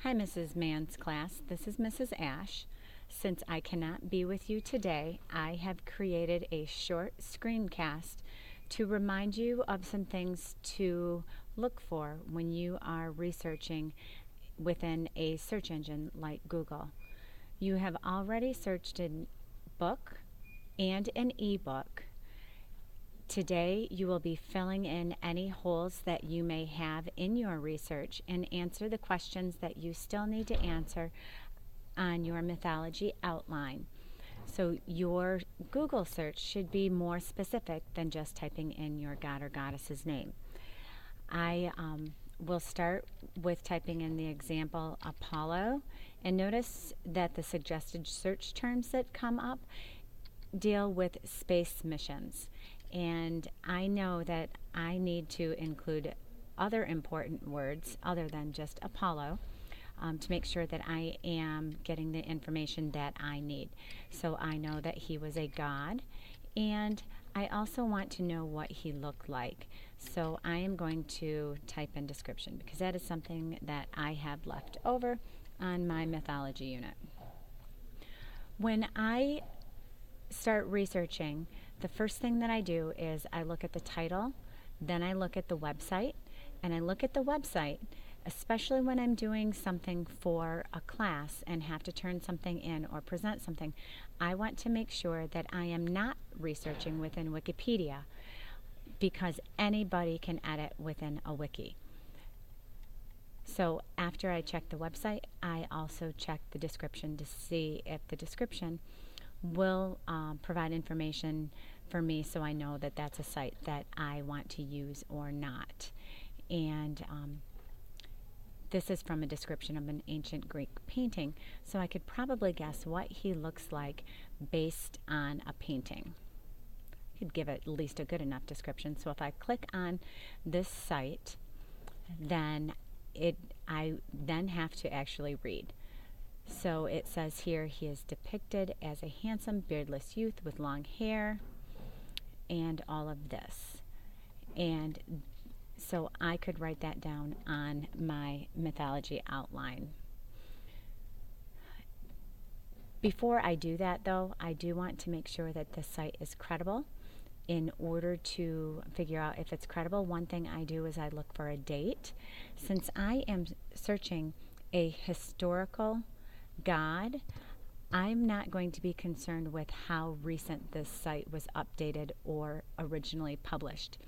Hi, Mrs. Mann's class. This is Mrs. Ash. Since I cannot be with you today, I have created a short screencast to remind you of some things to look for when you are researching within a search engine like Google. You have already searched a book and an ebook. Today, you will be filling in any holes that you may have in your research and answer the questions that you still need to answer on your mythology outline. So your Google search should be more specific than just typing in your god or goddess's name. I will start with typing in the example Apollo, and notice that the suggested search terms that come up deal with space missions. And I know that I need to include other important words other than just Apollo to make sure that I am getting the information that I need. So I know that he was a god, and I also want to know what he looked like. So I am going to type in description because that is something that I have left over on my mythology unit. When I start researching, the first thing that I do is I look at the title, then I look at the website, and I look at the website, especially when I'm doing something for a class and have to turn something in or present something. I want to make sure that I am not researching within Wikipedia because anybody can edit within a wiki. So after I check the website, I also check the description to see if the description will provide information for me so I know that that's a site that I want to use or not. And this is from a description of an ancient Greek painting, so I could probably guess what he looks like based on a painting. I could give it at least a good enough description. So if I click on this site, then I then have to actually read. So it says here he is depicted as a handsome, beardless youth with long hair and all of this. And so I could write that down on my mythology outline. Before I do that, though, I do want to make sure that this site is credible. In order to figure out if it's credible, one thing I do is I look for a date. Since I am searching a historical god, I'm not going to be concerned with how recent this site was updated or originally published.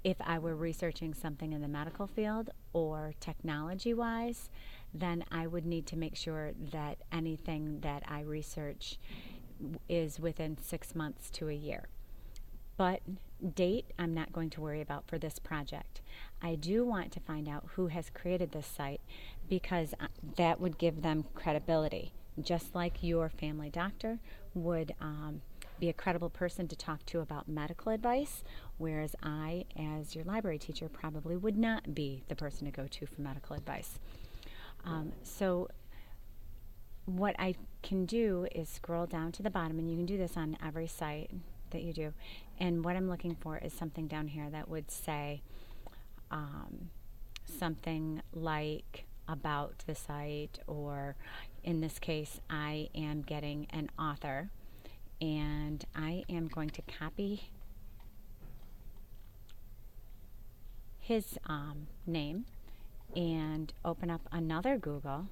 If I were researching something in the medical field or technology-wise, then I would need to make sure that anything that I research is within 6 months to a year. But date, I'm not going to worry about for this project. I do want to find out who has created this site because that would give them credibility. Just like your family doctor would be a credible person to talk to about medical advice, whereas I, as your library teacher, probably would not be the person to go to for medical advice. So what I can do is scroll down to the bottom, and you can do this on every site that you do. And what I'm looking for is something down here that would say something like about the site, or in this case, I am getting an author, and I am going to copy his name and open up another Google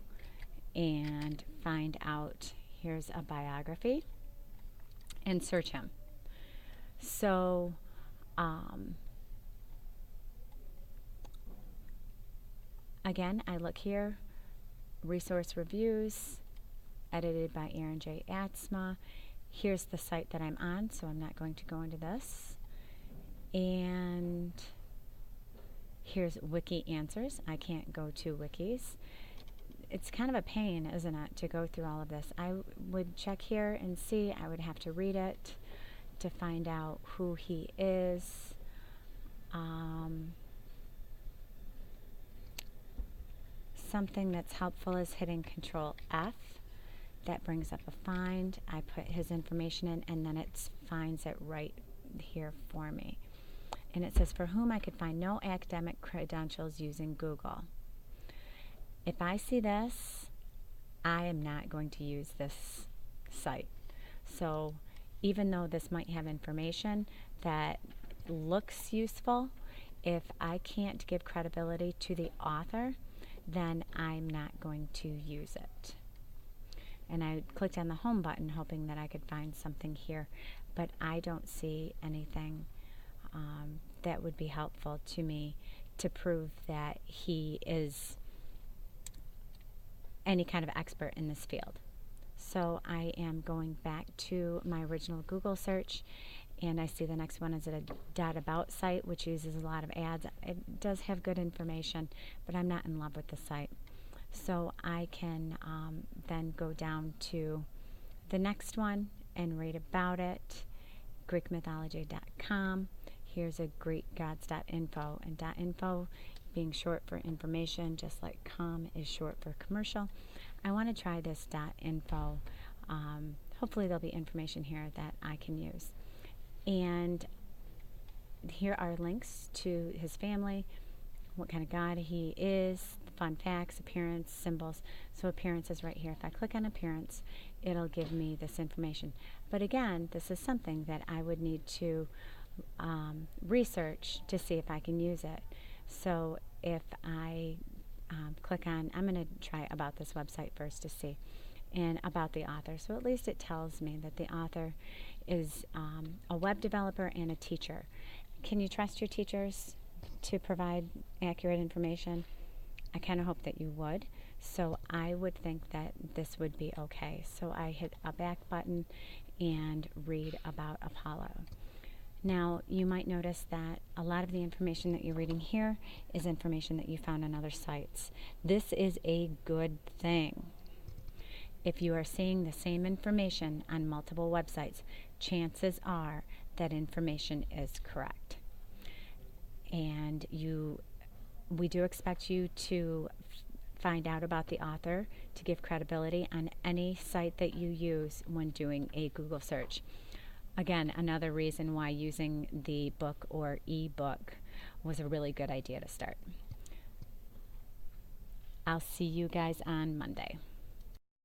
and find out, here's a biography, and search him. So again, I look here, resource reviews, edited by Aaron J. Atzma. Here's the site that I'm on, so I'm not going to go into this. And here's Wiki Answers. I can't go to wikis. It's kind of a pain, isn't it, to go through all of this. I would check here and see. I would have to read it to find out who he is. Something that's helpful is hitting Control F. That brings up a find. I put his information in, and then it finds it right here for me. And it says, for whom I could find no academic credentials using Google. If I see this, I am not going to use this site. So even though this might have information that looks useful, if I can't give credibility to the author, then I'm not going to use it. And I clicked on the home button hoping that I could find something here, but I don't see anything that would be helpful to me to prove that he is any kind of expert in this field. So I am going back to my original Google search, and I see the next one is a .about site, which uses a lot of ads. It does have good information, but I'm not in love with the site. So I can then go down to the next one and read about it, GreekMythology.com. Here's a GreekGods.info, and .info being short for information, just like com is short for commercial. I want to try this .info. Hopefully there'll be information here that I can use. And here are links to his family, what kind of god he is, fun facts, appearance, symbols. So appearance is right here. If I click on appearance, it'll give me this information. But again, this is something that I would need to research to see if I can use it. So if I click on, I'm going to try about this website first to see, and about the author. So at least it tells me that the author is a web developer and a teacher. Can you trust your teachers to provide accurate information? I kind of hope that you would. So I would think that this would be okay. So I hit a back button and read about Apollo. Now, you might notice that a lot of the information that you're reading here is information that you found on other sites. This is a good thing. If you are seeing the same information on multiple websites, chances are that information is correct. And we do expect you to find out about the author to give credibility on any site that you use when doing a Google search. Again, another reason why using the book or e-book was a really good idea to start. I'll see you guys on Monday.